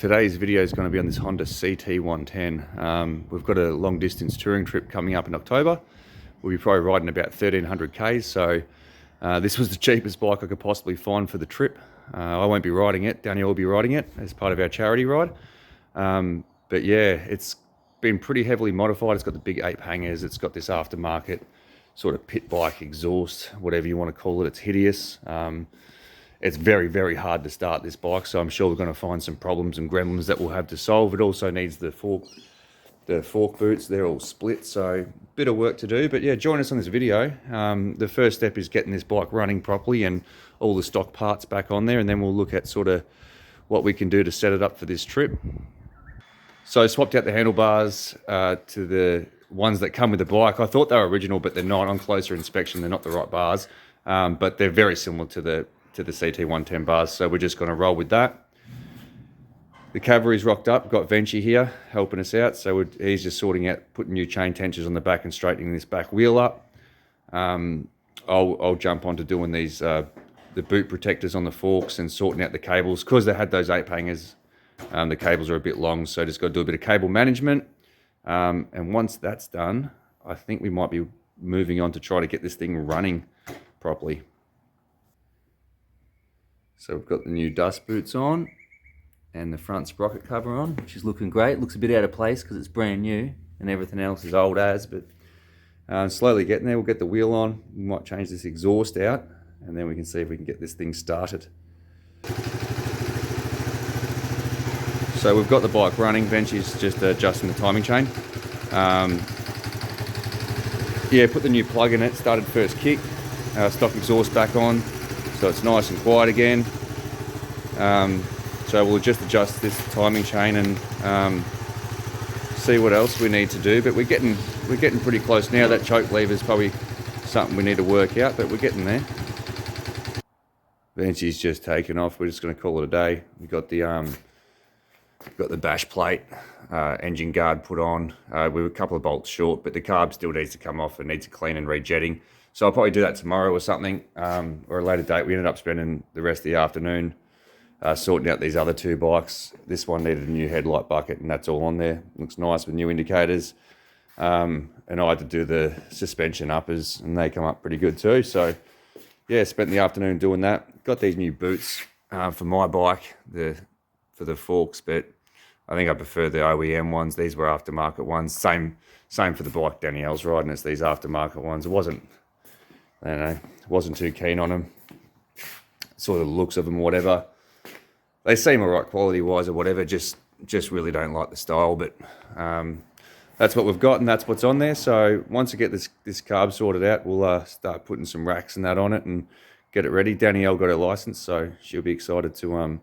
Today's video is going to be on this Honda CT110. We've got a long distance touring trip coming up in October. We'll be probably riding about 1300 Ks, so this was the cheapest bike I could possibly find for the trip. I won't be riding it, Danielle will be riding it as part of our charity ride. But yeah, it's been pretty heavily modified. It's got the big ape hangers, it's got this aftermarket sort of pit bike exhaust, whatever you want to call it. It's hideous. It's very, very hard to start this bike, so I'm sure we're going to find some problems and gremlins that we'll have to solve. It also needs the fork boots. They're all split, so a bit of work to do. But yeah, join us on this video. The first step is getting this bike running properly and all the stock parts back on there, and then we'll look at sort of what we can do to set it up for this trip. So I swapped out the handlebars to the ones that come with the bike. I thought they were original, but they're not. On closer inspection, they're not the right bars, but they're very similar to the CT110 bars, so we're just going to roll with that. The cavalry's rocked up, got Venchi here helping us out, so he's just sorting out, putting new chain tensions on the back and straightening this back wheel up. I'll jump on to doing these the boot protectors on the forks and sorting out the cables, because they had those ape hangers. The cables are a bit long, so just got to do a bit of cable management, and once that's done, I think we might be moving on to try to get this thing running properly. So we've got the new dust boots on and the front sprocket cover on, which is looking great. Looks a bit out of place because it's brand new and everything else is old as, but slowly getting there. We'll get the wheel on. We might change this exhaust out and then we can see if we can get this thing started. So we've got the bike running. Venchi's just adjusting the timing chain. Yeah, put the new plug in it, started first kick, stock exhaust back on. So it's nice and quiet again. So we'll just adjust this timing chain and see what else we need to do. But we're getting pretty close now. That choke lever is probably something we need to work out, but we're getting there. Venchi's just taken off. We're just going to call it a day. We've got the bash plate, engine guard put on. We were a couple of bolts short, but the carb still needs to come off and needs a clean and rejetting. So I'll probably do that tomorrow or something, or a later date. We ended up spending the rest of the afternoon sorting out these other two bikes. This one needed a new headlight bucket, and that's all on there. Looks nice with new indicators. And I had to do the suspension uppers, and they come up pretty good too. So yeah, spent the afternoon doing that. Got these new boots for my bike, for the forks, but I think I prefer the OEM ones. These were aftermarket ones. Same for the bike Danielle's riding. It's these aftermarket ones. I don't know, wasn't too keen on them. Saw the looks of them, whatever. They seem alright quality-wise or whatever, just really don't like the style, but that's what we've got and that's what's on there. So once I get this carb sorted out, we'll start putting some racks and that on it and get it ready. Danielle got her license, so she'll be excited to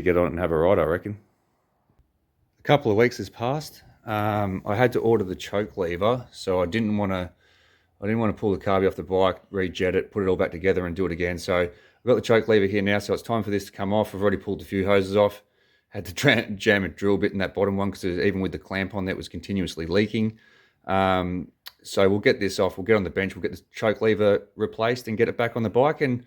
get on it and have a ride, I reckon. A couple of weeks has passed. I had to order the choke lever, so I didn't want to pull the carby off the bike, rejet it, put it all back together and do it again. So I've got the choke lever here now, so it's time for this to come off. I've already pulled a few hoses off. Had to jam a drill bit in that bottom one because even with the clamp on, that was continuously leaking. So we'll get this off. We'll get on the bench. We'll get the choke lever replaced and get it back on the bike and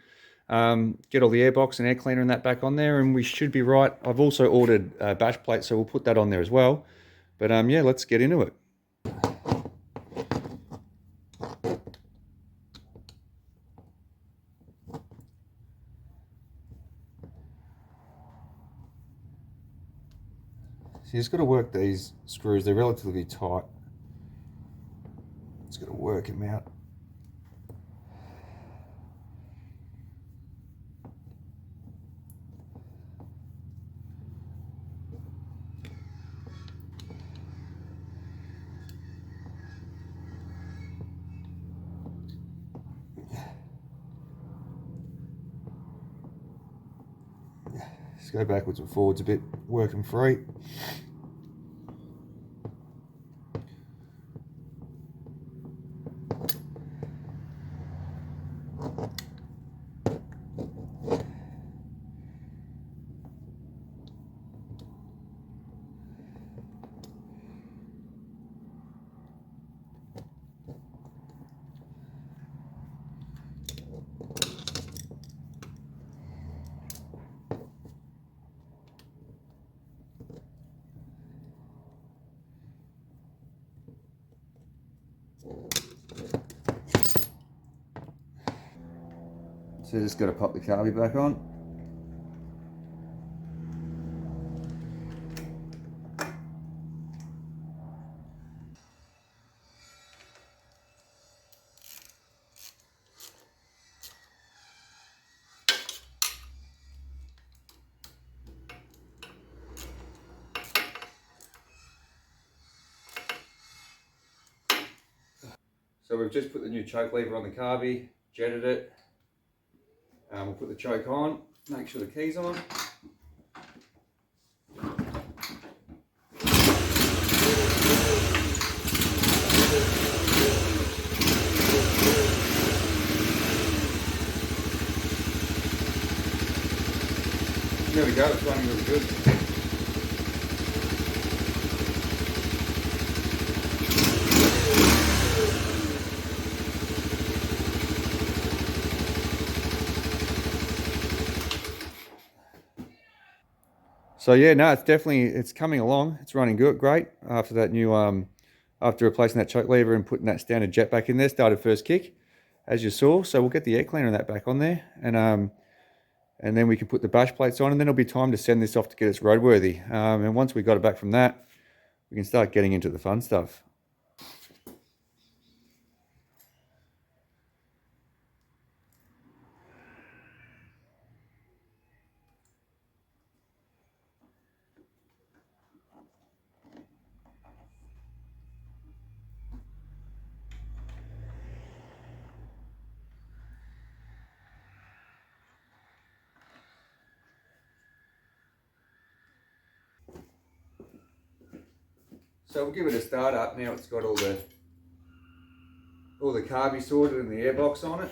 get all the airbox and air cleaner and that back on there, and we should be right. I've also ordered a bash plate, so we'll put that on there as well. But yeah, let's get into it. So you just got to work these screws. They're relatively tight. Just got to work them out. Just go backwards and forwards a bit, work them free. So just got to pop the carby back on. So we've just put the new choke lever on the carby, jetted it. We'll put the choke on, make sure the key's on. There we go, it's running really good. So yeah, no, it's coming along. It's running good, great. After that new, after replacing that choke lever and putting that standard jet back in there, started first kick, as you saw. So we'll get the air cleaner and that back on there, and then we can put the bash plates on, and then it'll be time to send this off to get it roadworthy. And once we got it back from that, we can start getting into the fun stuff. So we'll give it a start up now. It's got all the carby sorted and the airbox on it.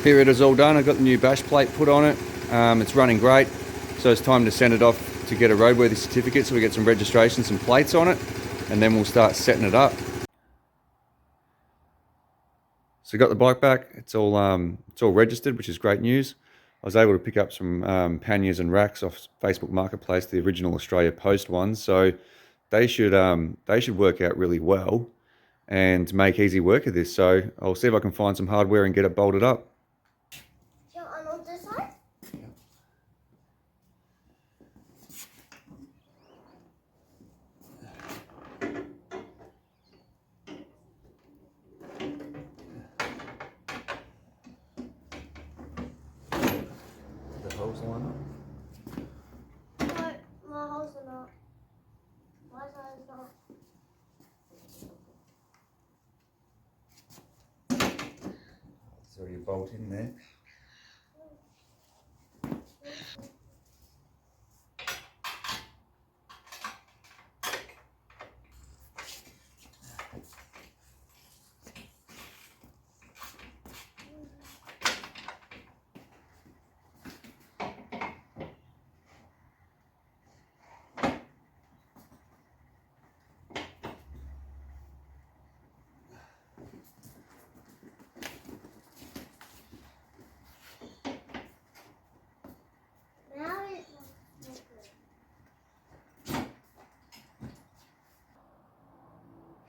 Here it is all done. I've got the new bash plate put on it. It's running great. So it's time to send it off to get a roadworthy certificate so we get some registration, some plates on it, and then we'll start setting it up. So got the bike back. It's all registered, which is great news. I was able to pick up some panniers and racks off Facebook Marketplace, the original Australia Post ones. So they should work out really well and make easy work of this. So I'll see if I can find some hardware and get it bolted up. On this side? The holes line up. No, my holes are not. My side is not. So you bolt in there. Now it looks good.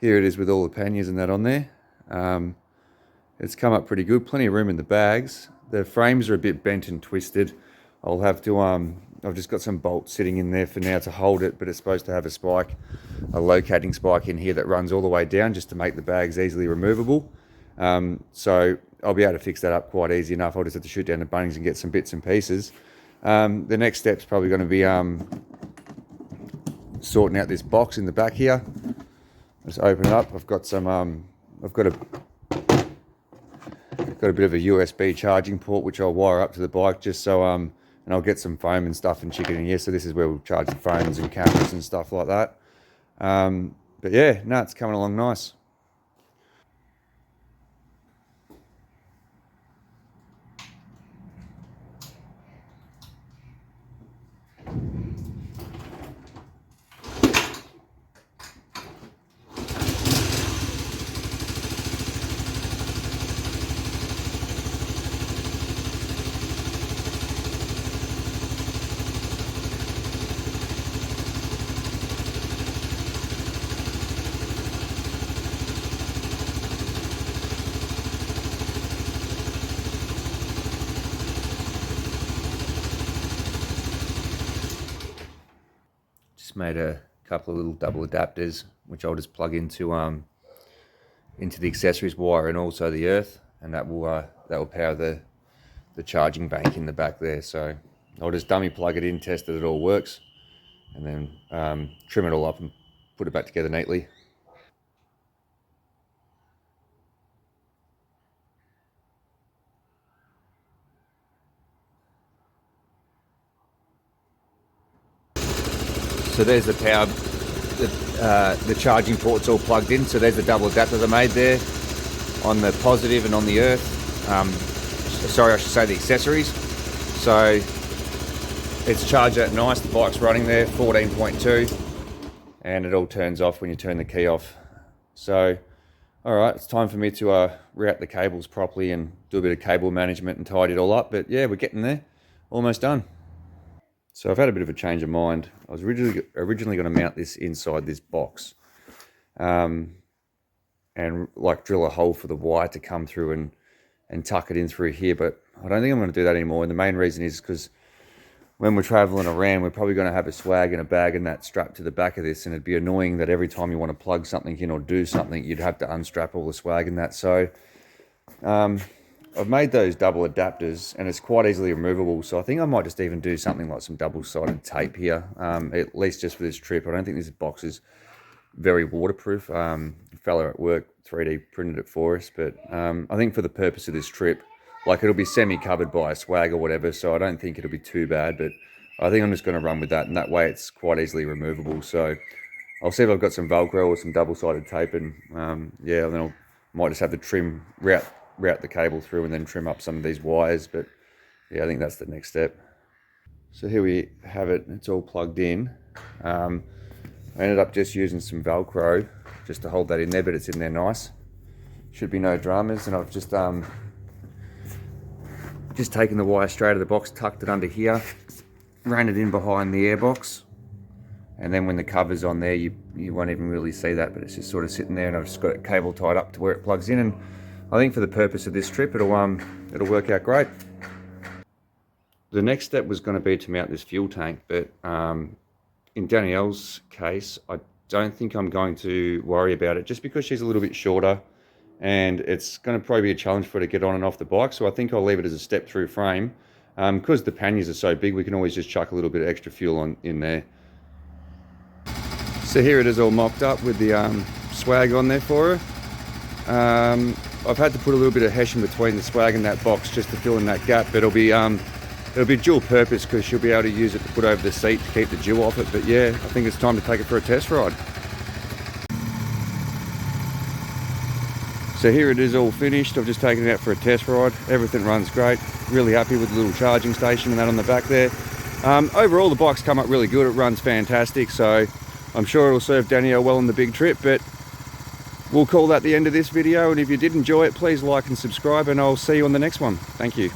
Here it is with all the panniers and that on there. It's come up pretty good, plenty of room in the bags. The frames are a bit bent and twisted. I'll have to, I've just got some bolts sitting in there for now to hold it, but it's supposed to have a spike, a locating spike in here that runs all the way down just to make the bags easily removable. So I'll be able to fix that up quite easy enough. I'll just have to shoot down to Bunnings and get some bits and pieces. The next step's probably going to be sorting out this box in the back here. Just open it up. I've got some, I've got a bit of a USB charging port which I'll wire up to the bike just so, and I'll get some foam and stuff and chick it in here. So this is where we'll charge the phones and cameras and stuff like that. But yeah, no, it's coming along nice. Just made a couple of little double adapters, which I'll just plug into the accessories wire and also the earth, and that will power the charging bank in the back there. So I'll just dummy plug it in, test that it all works, and then trim it all up and put it back together neatly. So there's the power, the charging port's all plugged in. So there's the double adapter I made there on the positive and on the earth. Sorry, I should say the accessories. So it's charged at nice, the bike's running there, 14.2, and it all turns off when you turn the key off. So, all right, it's time for me to route the cables properly and do a bit of cable management and tidy it all up. But yeah, we're getting there, almost done. So I've had a bit of a change of mind. I was originally going to mount this inside this box, and like drill a hole for the wire to come through and tuck it in through here. But I don't think I'm going to do that anymore. And the main reason is because when we're traveling around, we're probably going to have a swag and a bag and that strapped to the back of this, and it'd be annoying that every time you want to plug something in or do something, you'd have to unstrap all the swag and that. So I've made those double adapters, and it's quite easily removable. So I think I might just even do something like some double-sided tape here, at least just for this trip. I don't think this box is very waterproof. A fella at work 3D printed it for us, but I think for the purpose of this trip, like, it'll be semi-covered by a swag or whatever, so I don't think it'll be too bad, but I think I'm just going to run with that, and that way it's quite easily removable. So I'll see if I've got some Velcro or some double-sided tape, and yeah, then I might just have to route the cable through and then trim up some of these wires. But yeah, I think that's the next step. So here we have it, it's all plugged in. I ended up just using some Velcro just to hold that in there, but it's in there nice. Should be no dramas. And I've just taken the wire straight out of the box, tucked it under here, ran it in behind the airbox, and then when the cover's on there, you won't even really see that, but it's just sort of sitting there, and I've just got it cable tied up to where it plugs in, and I think for the purpose of this trip, it'll work out great. The next step was going to be to mount this fuel tank, but in Danielle's case, I don't think I'm going to worry about it, just because she's a little bit shorter, and it's going to probably be a challenge for her to get on and off the bike. So I think I'll leave it as a step-through frame. Because the panniers are so big, we can always just chuck a little bit of extra fuel in there. So here it is all mocked up with the swag on there for her. I've had to put a little bit of hesh in between the swag and that box just to fill in that gap, but it'll be dual purpose because she'll be able to use it to put over the seat to keep the dew off it. But yeah, I think it's time to take it for a test ride. So here it is all finished. I've just taken it out for a test ride. Everything runs great. Really happy with the little charging station and that on the back there. Overall, the bike's come up really good. It runs fantastic. So I'm sure it'll serve Danielle well on the big trip, but we'll call that the end of this video. And if you did enjoy it, please like and subscribe, and I'll see you on the next one. Thank you.